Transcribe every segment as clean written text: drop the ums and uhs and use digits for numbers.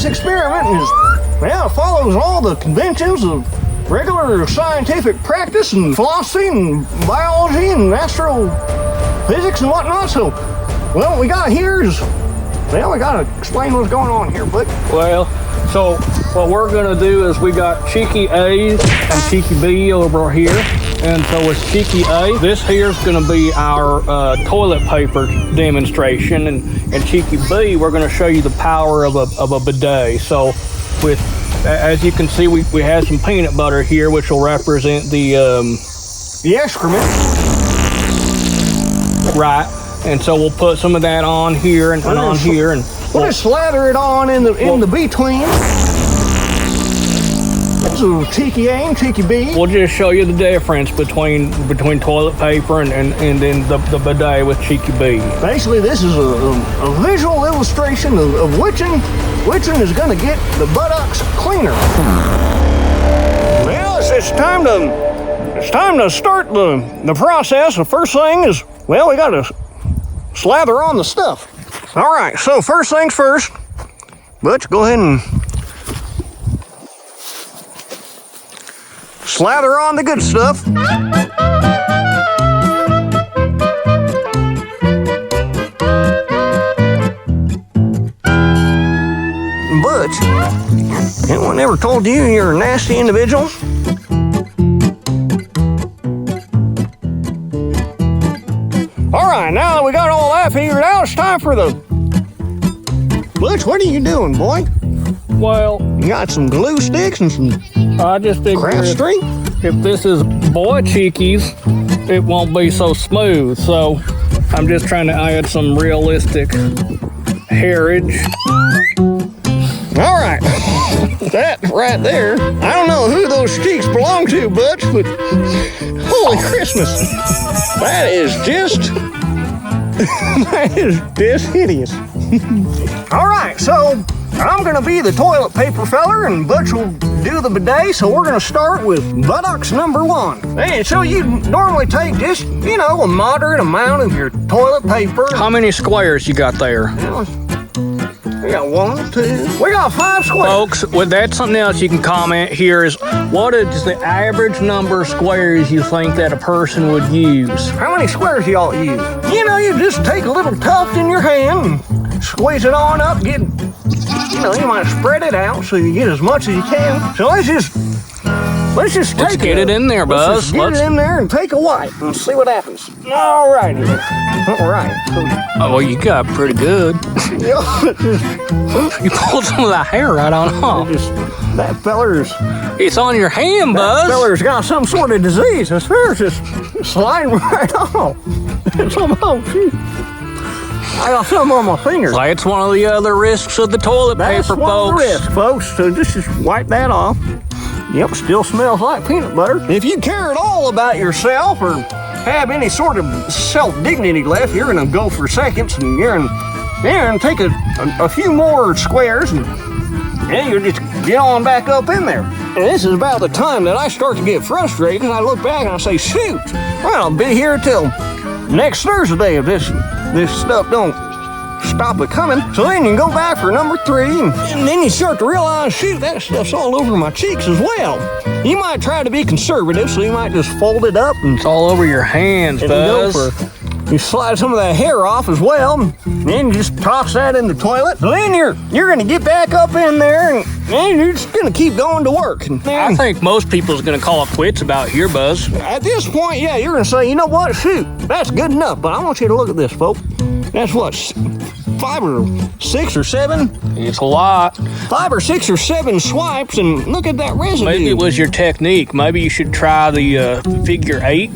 this experiment is, well, it follows all the conventions of regular scientific practice and philosophy and biology and astrophysics and whatnot. So, well, what we got here is, well, we got to explain what's going on here, but. Well, so what we're going to do is we got Cheeky A and Cheeky B over here. And so with Cheeky A, this here is going to be our toilet paper demonstration. And Cheeky B, we're going to show you the power of a bidet. So with, as you can see, we have some peanut butter here, which will represent the excrement. Right. And so we'll put some of that on here and on here. And we'll just slather it on in the between. So Cheeky A and Cheeky B. We'll just show you the difference between toilet paper and then the bidet with Cheeky B. Basically, this is a visual illustration of which is going to get the buttocks cleaner. Well, it's time to start the process. The first thing is, well, we got to slather on the stuff. All right, so first things first, Butch, go ahead and slather on the good stuff. Butch, anyone ever told you you're a nasty individual? All right, now that we got all that figured out, it's time for the... Butch, what are you doing, boy? Well, you got some glue sticks and some I just figured craft string? If this is boy Cheekies, it won't be so smooth. So I'm just trying to add some realistic hairage. All right, that right there. I don't know who those cheeks belong to, Butch, but holy Christmas, that is just hideous. All right, so I'm gonna be the toilet paper feller and Butch will do the bidet, so we're gonna start with buttocks number 1. And so you normally take just, you know, a moderate amount of your toilet paper. How many squares you got there? We got 1, 2, we got 5 squares. Folks, well, that's something else you can comment here is, what is the average number of squares you think that a person would use? How many squares y'all use? You know, you just take a little tuft in your hand and squeeze it on up, you know, you might spread it out so you get as much as you can. So let's just get it in there, Buzz. Let's get it in there and take a wipe and see what happens. All righty. All right. Oh, well, you got pretty good. You pulled some of that hair right on off. That feller's... It's on your hand, Buzz. That feller's got some sort of disease. His hair's just sliding right off. It's almost... I got some on my fingers. That's one of the other risks of the toilet paper, folks. That's one of the risks, folks. So just wipe that off. Yep, still smells like peanut butter. If you care at all about yourself or have any sort of self-dignity left, you're gonna go for seconds and you're gonna take a few more squares and you just get on back up in there. And this is about the time that I start to get frustrated because I look back and I say, shoot, well, I'll be here till next Thursday if this stuff don't stop it coming. So then you can go back for number 3 and then you start to realize, shoot, that stuff's all over my cheeks as well. You might try to be conservative, so you might just fold it up and it's all over your hands, Buzz. You slide some of that hair off as well, and then you just toss that in the toilet. So then you're gonna get back up in there and you're just gonna keep going to work. And I think most people's gonna call it quits about here, Buzz. At this point, yeah, you're gonna say, you know what, shoot, that's good enough. But I want you to look at this, folks. That's what, 5 or 6 or 7? It's a lot. 5 or 6 or 7 swipes, and look at that residue. Maybe it was your technique. Maybe you should try the figure 8.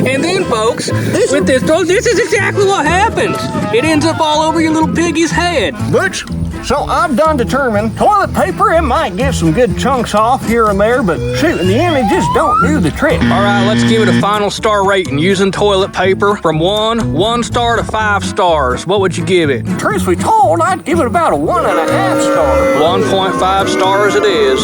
And then, folks, this is exactly what happens. It ends up all over your little piggy's head. Butch, so I've done determined toilet paper, it might get some good chunks off here and there, but shoot, in the end, it just don't do the trick. All right, let's give it a final star rating using toilet paper from 1 star to 5 stars. What would you give it? Truthfully told, I'd give it about a 1.5 star. 1.5 stars it is.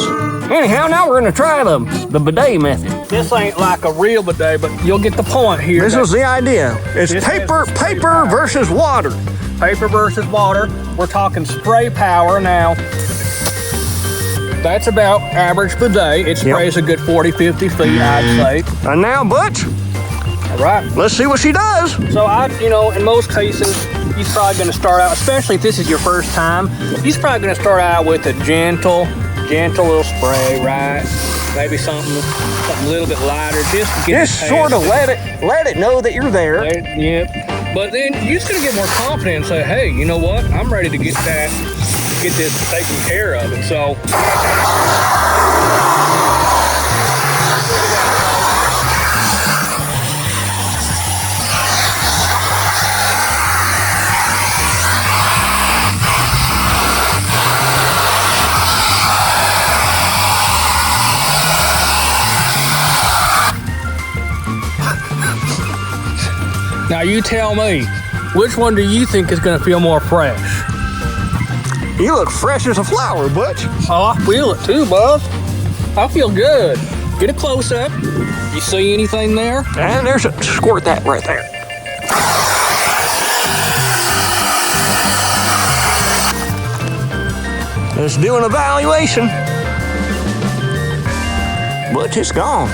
Anyhow, now we're gonna try the bidet method. This ain't like a real bidet, but you'll get the point here. This was the idea. It's paper versus water. paper versus water. We're talking spray power now. That's about average bidet. It sprays a good 40, 50 feet, I'd say. And now, Butch, All right. let's see what she does. So in most cases, he's probably going to start out, especially if this is your first time, he's probably going to start out with a gentle little spray, right? Maybe something a little bit lighter, just to get Just sort of let it know that you're there. Yep. But then you're just going to get more confident and say, hey, you know what? I'm ready to get this taken care of. And so now you tell me, which one do you think is going to feel more fresh? You look fresh as a flower, Butch. Oh, I feel it too, bud. I feel good. Get a close up. You see anything there? And there's a squirt that right there. Let's do an evaluation. Butch, it's gone.